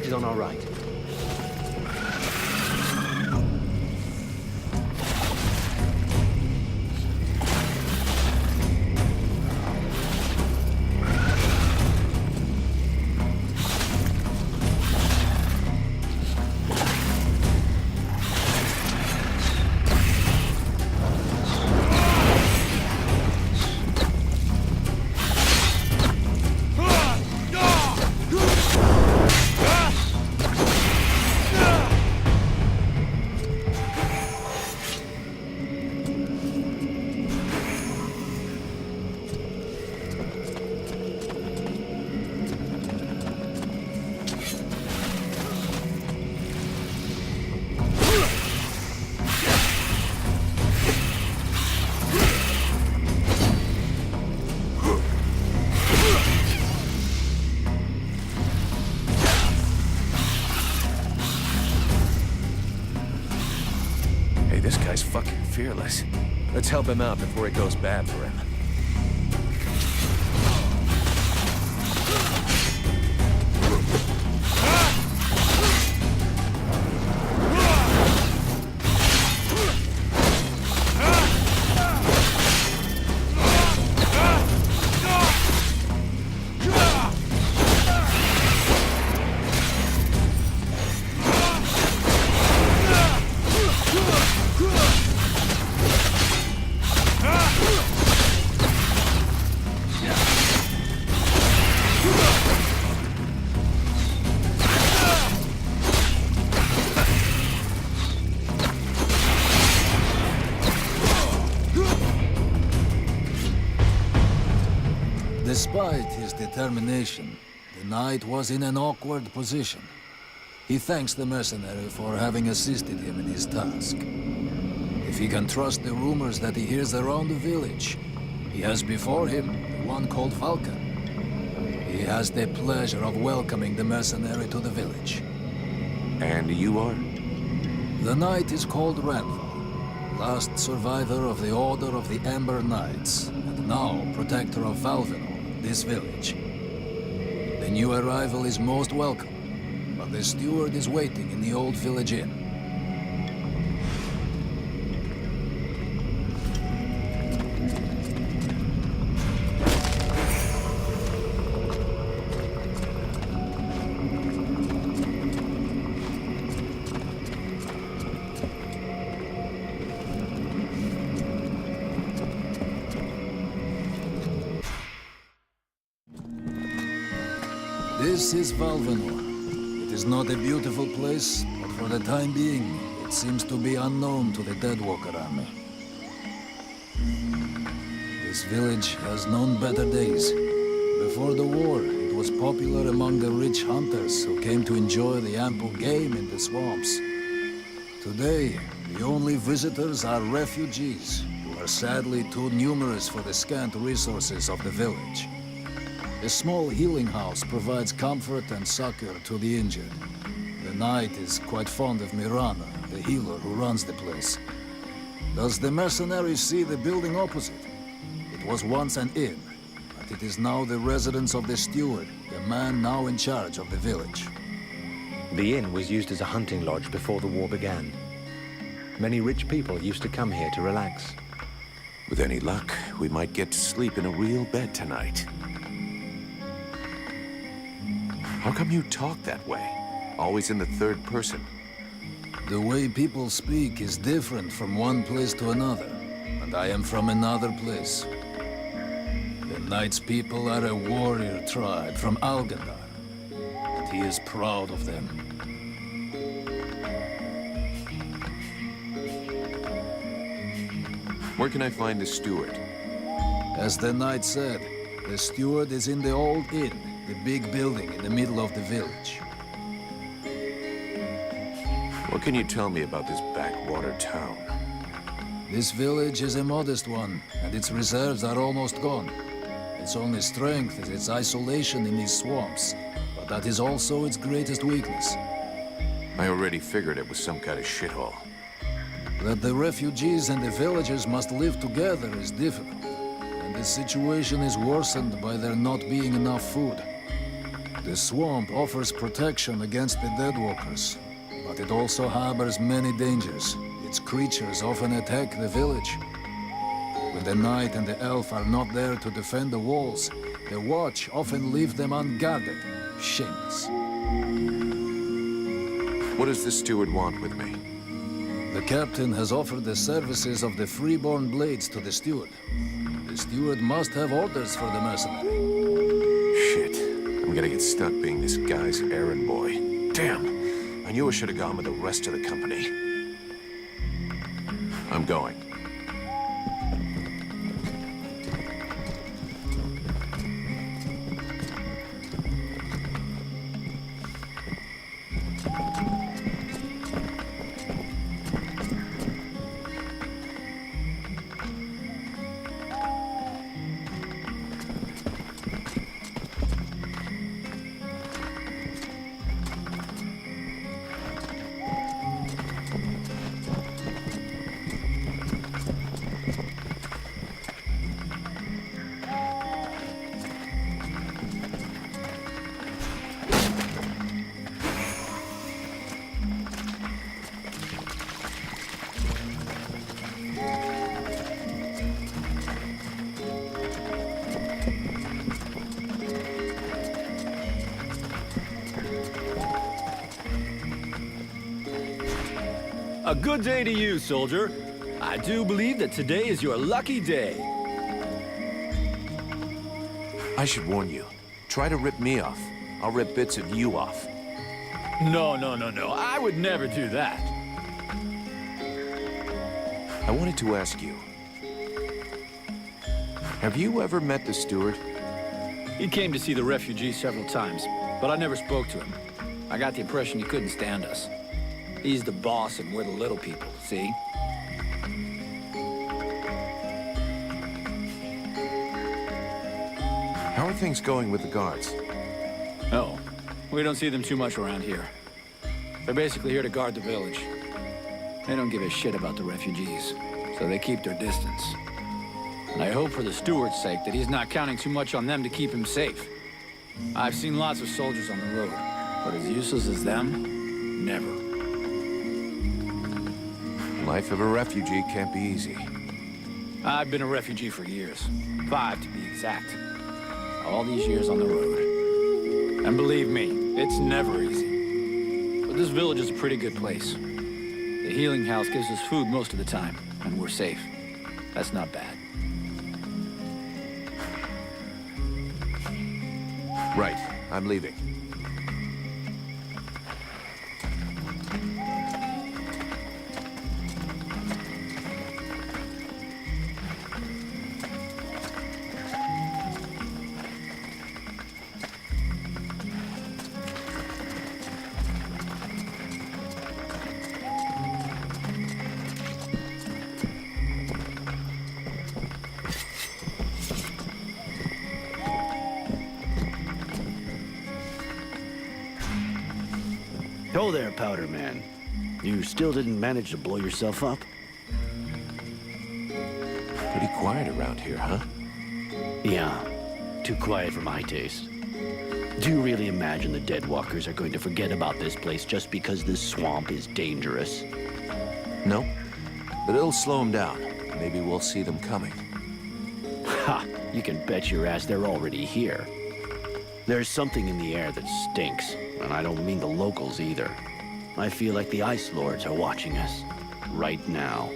village is on our right. This guy's fucking fearless. Let's help him out before it goes bad for him. Despite his determination, the knight was in an awkward position. He thanks the mercenary for having assisted him in his task. If he can trust the rumors that he hears around the village, he has before him the one called Falcon. He has the pleasure of welcoming the mercenary to the village. And you are? The knight is called Valvenor, last survivor of the Order of the Amber Knights, and now protector of Valvenor, this village. The new arrival is most welcome, but the steward is waiting in the old village inn. This is Valvenor. It is not a beautiful place, but for the time being, it seems to be unknown to the Deadwalker army. This village has known better days. Before the war, it was popular among the rich hunters who came to enjoy the ample game in the swamps. Today, the only visitors are refugees, who are sadly too numerous for the scant resources of the village. A small healing house provides comfort and succor to the injured. The knight is quite fond of Mirana, the healer who runs the place. Does the mercenary see the building opposite? It was once an inn, but it is now the residence of the steward, the man now in charge of the village. The inn was used as a hunting lodge before the war began. Many rich people used to come here to relax. With any luck, we might get to sleep in a real bed tonight. How come you talk that way? Always in the third person. The way people speak is different from one place to another, and I am from another place. The knight's people are a warrior tribe from Algadar, and he is proud of them. Where can I find the steward? As the knight said, the steward is in the old inn, the big building in the middle of the village. What can you tell me about this backwater town? This village is a modest one, and its reserves are almost gone. Its only strength is its isolation in these swamps, but that is also its greatest weakness. I already figured it was some kind of shithole. That the refugees and the villagers must live together is difficult, and the situation is worsened by there not being enough food. The swamp offers protection against the Deadwalkers, but it also harbors many dangers. Its creatures often attack the village. When the knight and the elf are not there to defend the walls, the watch often leave them unguarded. Shameless. What does the steward want with me? The captain has offered the services of the freeborn blades to the steward. The steward must have orders for the mercenary. Shit. I'm gonna get stuck being this guy's errand boy. Damn. I knew I should have gone with the rest of the company. I'm going. A good day to you, soldier. I do believe that today is your lucky day. I should warn you. Try to rip me off. I'll rip bits of you off. No. I would never do that. I wanted to ask you. Have you ever met the steward? He came to see the refugees several times, but I never spoke to him. I got the impression he couldn't stand us. He's the boss and we're the little people, see? How are things going with the guards? Oh, we don't see them too much around here. They're basically here to guard the village. They don't give a shit about the refugees, so they keep their distance. And I hope for the steward's sake that he's not counting too much on them to keep him safe. I've seen lots of soldiers on the road, but as useless as them, never. Life of a refugee can't be easy. I've been a refugee for years. 5 to be exact. All these years on the road. And believe me, it's never easy. But this village is a pretty good place. The healing house gives us food most of the time, and we're safe. That's not bad. Right. I'm leaving. Oh there, Powder Man. You still didn't manage to blow yourself up? Pretty quiet around here, huh? Yeah, too quiet for my taste. Do you really imagine the Deadwalkers are going to forget about this place just because this swamp is dangerous? No. But it'll slow them down. Maybe we'll see them coming. Ha! You can bet your ass they're already here. There's something in the air that stinks, and I don't mean the locals either. I feel like the Ice Lords are watching us. Right now.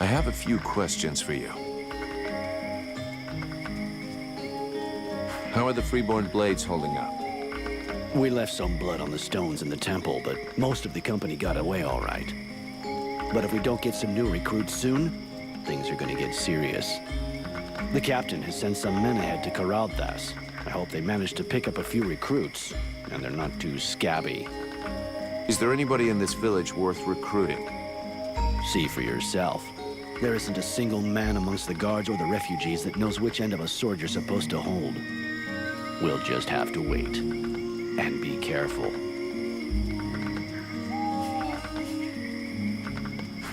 I have a few questions for you. How are the Freeborn Blades holding up? We left some blood on the stones in the temple, but most of the company got away all right. But if we don't get some new recruits soon, things are gonna get serious. The captain has sent some men ahead to Karalthas. I hope they manage to pick up a few recruits, and they're not too scabby. Is there anybody in this village worth recruiting? See for yourself. There isn't a single man amongst the guards or the refugees that knows which end of a sword you're supposed to hold. We'll just have to wait. And be careful.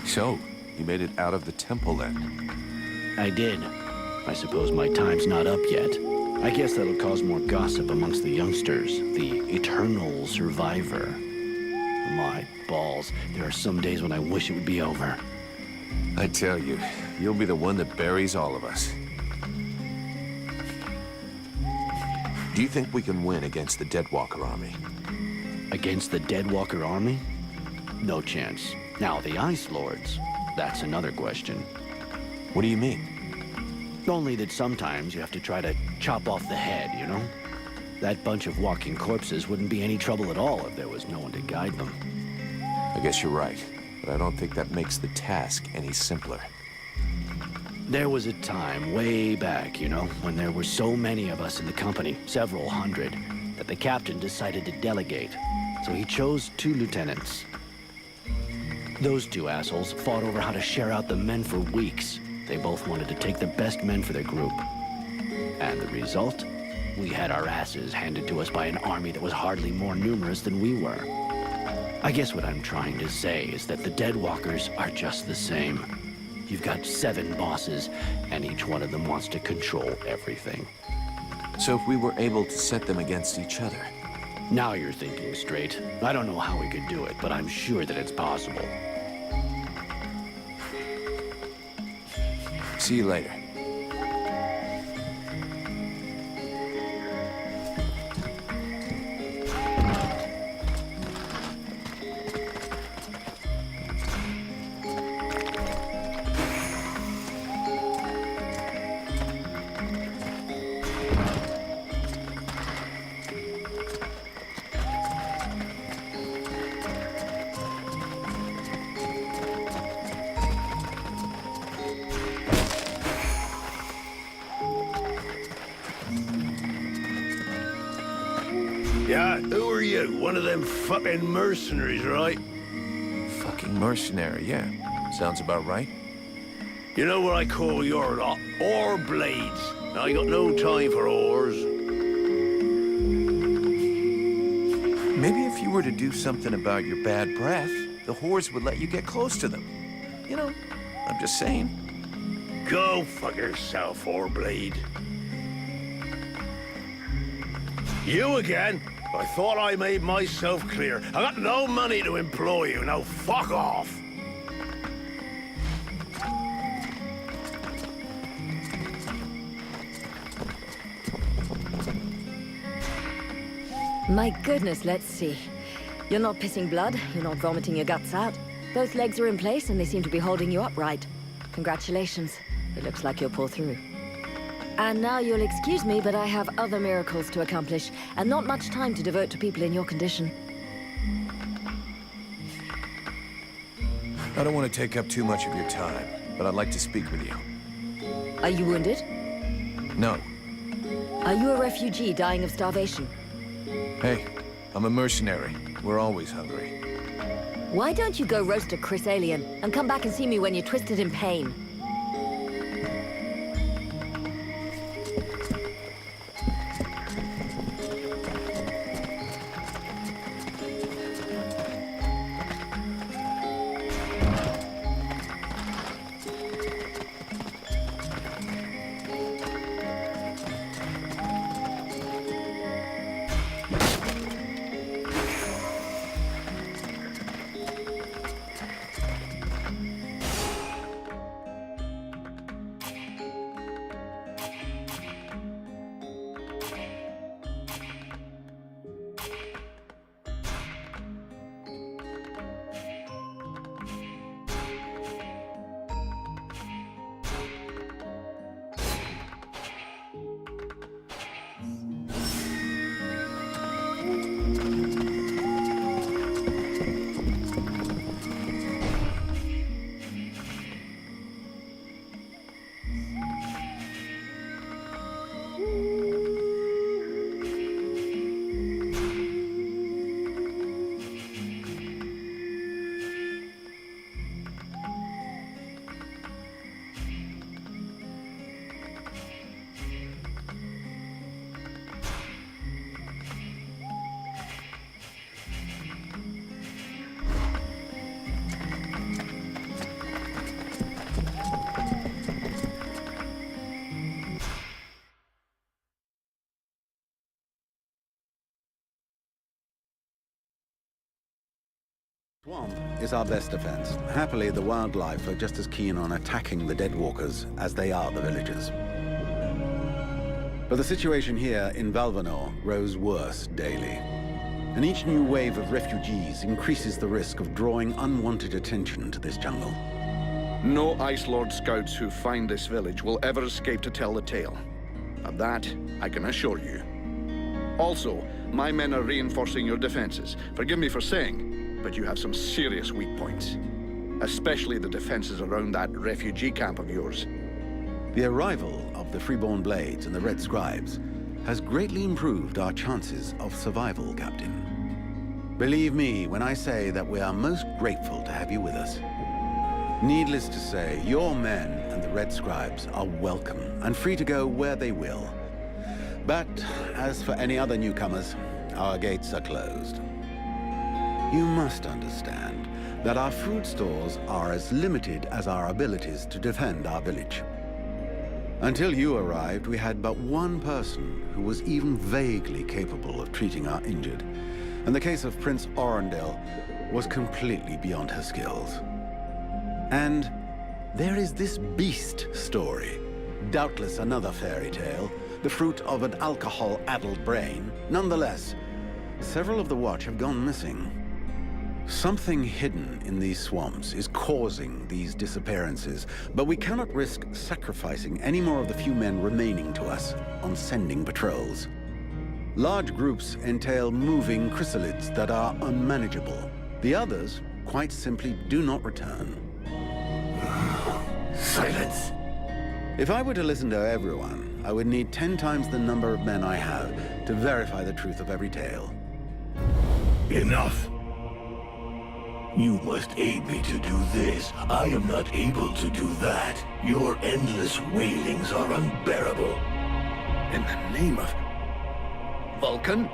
So, you made it out of the temple then? I did. I suppose my time's not up yet. I guess that'll cause more gossip amongst the youngsters. The eternal survivor. My balls. There are some days when I wish it would be over. I tell you, you'll be the one that buries all of us. Do you think we can win against the Deadwalker army? Against the Deadwalker army? No chance. Now, the Ice Lords, that's another question. What do you mean? Only that sometimes you have to try to chop off the head, you know? That bunch of walking corpses wouldn't be any trouble at all if there was no one to guide them. I guess you're right, but I don't think that makes the task any simpler. There was a time, way back, you know, when there were so many of us in the company, several hundred, that the captain decided to delegate. So he chose 2 lieutenants. Those 2 assholes fought over how to share out the men for weeks. They both wanted to take the best men for their group. And the result? We had our asses handed to us by an army that was hardly more numerous than we were. I guess what I'm trying to say is that the Deadwalkers are just the same. You've got 7 bosses, and each one of them wants to control everything. So if we were able to set them against each other... Now you're thinking straight. I don't know how we could do it, but I'm sure that it's possible. See you later. Yeah, who are you? One of them fucking mercenaries, right? Fucking mercenary, yeah. Sounds about right. You know what I call your lot? Ore blades. I ain't got no time for ores. Maybe if you were to do something about your bad breath, the whores would let you get close to them. You know, I'm just saying. Go fuck yourself, ore blade. You again? I thought I made myself clear. I got no money to employ you. Now fuck off. My goodness, let's see. You're not pissing blood, you're not vomiting your guts out. Both legs are in place and they seem to be holding you upright. Congratulations. It looks like you'll pull through. And now you'll excuse me, but I have other miracles to accomplish, and not much time to devote to people in your condition. I don't want to take up too much of your time, but I'd like to speak with you. Are you wounded? No. Are you a refugee dying of starvation? Hey, I'm a mercenary. We're always hungry. Why don't you go roast a Chris alien, and come back and see me when you're twisted in pain? Swamp is our best defense. Happily, the wildlife are just as keen on attacking the deadwalkers as they are the villagers. But the situation here in Valvenor grows worse daily. And each new wave of refugees increases the risk of drawing unwanted attention to this jungle. No Ice Lord scouts who find this village will ever escape to tell the tale. Of that, I can assure you. Also, my men are reinforcing your defenses. Forgive me for saying, but you have some serious weak points. Especially the defenses around that refugee camp of yours. The arrival of the Freeborn Blades and the Red Scribes has greatly improved our chances of survival, Captain. Believe me when I say that we are most grateful to have you with us. Needless to say, your men and the Red Scribes are welcome and free to go where they will. But as for any other newcomers, our gates are closed. You must understand that our food stores are as limited as our abilities to defend our village. Until you arrived, we had but one person who was even vaguely capable of treating our injured. And the case of Prince Orendale was completely beyond her skills. And there is this beast story. Doubtless another fairy tale, the fruit of an alcohol-addled brain. Nonetheless, several of the Watch have gone missing. Something hidden in these swamps is causing these disappearances, but we cannot risk sacrificing any more of the few men remaining to us on sending patrols. Large groups entail moving chrysalids that are unmanageable. The others, quite simply, do not return. Silence. If I were to listen to everyone, I would need 10 times the number of men I have to verify the truth of every tale. Enough. You must aid me to do this. I am not able to do that. Your endless wailings are unbearable. In the name of... Vulcan?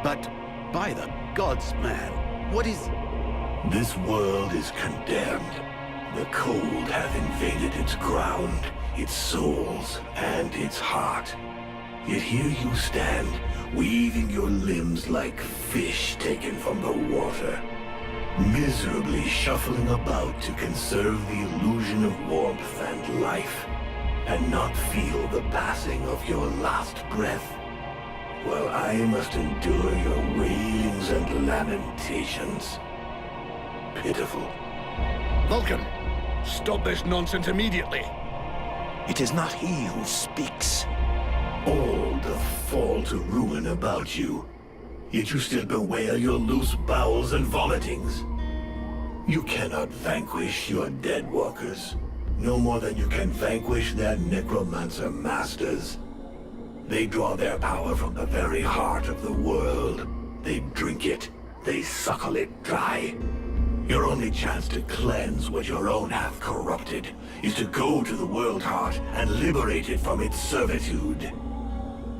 But by the gods, man, what is... This world is condemned. The cold hath invaded its ground, its souls, and its heart. Yet here you stand, weaving your limbs like fish taken from the water, miserably shuffling about to conserve the illusion of warmth and life, and not feel the passing of your last breath, while I must endure your wailings and lamentations. Pitiful. Vulcan, stop this nonsense immediately. It is not he who speaks. All doth fall to ruin about you. Yet you still bewail your loose bowels and vomitings. You cannot vanquish your dead walkers, no more than you can vanquish their necromancer masters. They draw their power from the very heart of the world. They drink it, they suckle it dry. Your only chance to cleanse what your own hath corrupted is to go to the World Heart and liberate it from its servitude.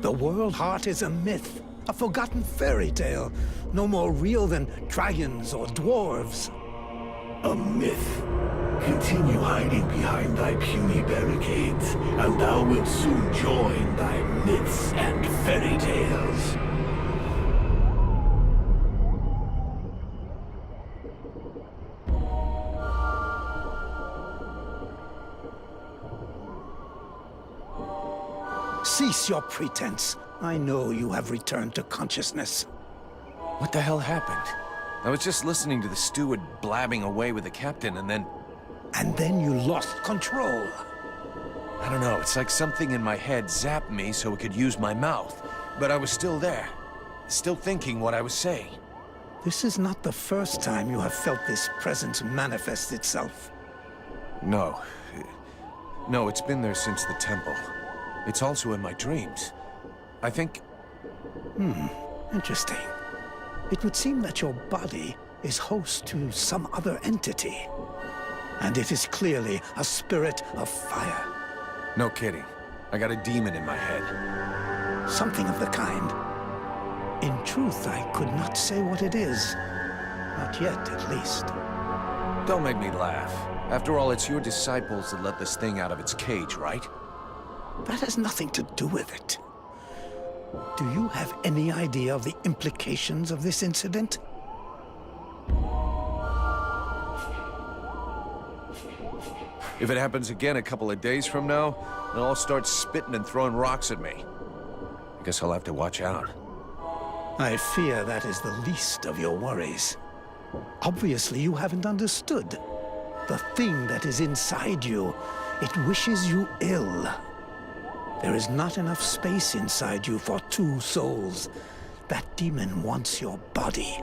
The World Heart is a myth, a forgotten fairy tale, no more real than dragons or dwarves. A myth. Continue hiding behind thy puny barricades, and thou wilt soon join thy myths and fairy tales. Cease your pretense. I know you have returned to consciousness. What the hell happened? I was just listening to the steward blabbing away with the captain, and then... And then you lost control. I don't know, it's like something in my head zapped me so it could use my mouth. But I was still there, still thinking what I was saying. This is not the first time you have felt this presence manifest itself. No. No, it's been there since the temple. It's also in my dreams. I think... Interesting. It would seem that your body is host to some other entity. And it is clearly a spirit of fire. No kidding. I got a demon in my head. Something of the kind. In truth, I could not say what it is. Not yet, at least. Don't make me laugh. After all, it's your disciples that let this thing out of its cage, right? That has nothing to do with it. Do you have any idea of the implications of this incident? If it happens again a couple of days from now, they'll all start spitting and throwing rocks at me. I guess I'll have to watch out. I fear that is the least of your worries. Obviously, you haven't understood. The thing that is inside you, it wishes you ill. There is not enough space inside you for two souls. That demon wants your body.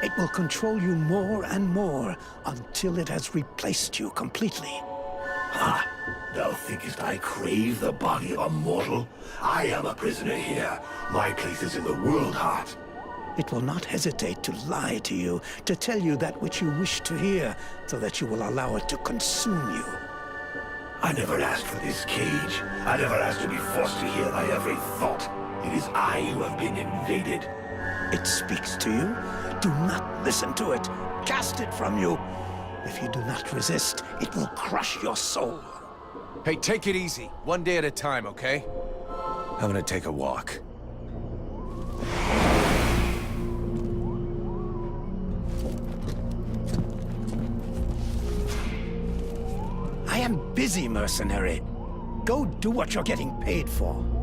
It will control you more and more until it has replaced you completely. Ha! Thou thinkest I crave the body of a mortal? I am a prisoner here. My place is in the world heart. It will not hesitate to lie to you, to tell you that which you wish to hear, so that you will allow it to consume you. I never asked for this cage. I never asked to be forced to hear thy every thought. It is I who have been invaded. It speaks to you. Do not listen to it. Cast it from you. If you do not resist, it will crush your soul. Hey, take it easy. One day at a time, okay? I'm gonna take a walk. I am busy, mercenary. Go do what you're getting paid for.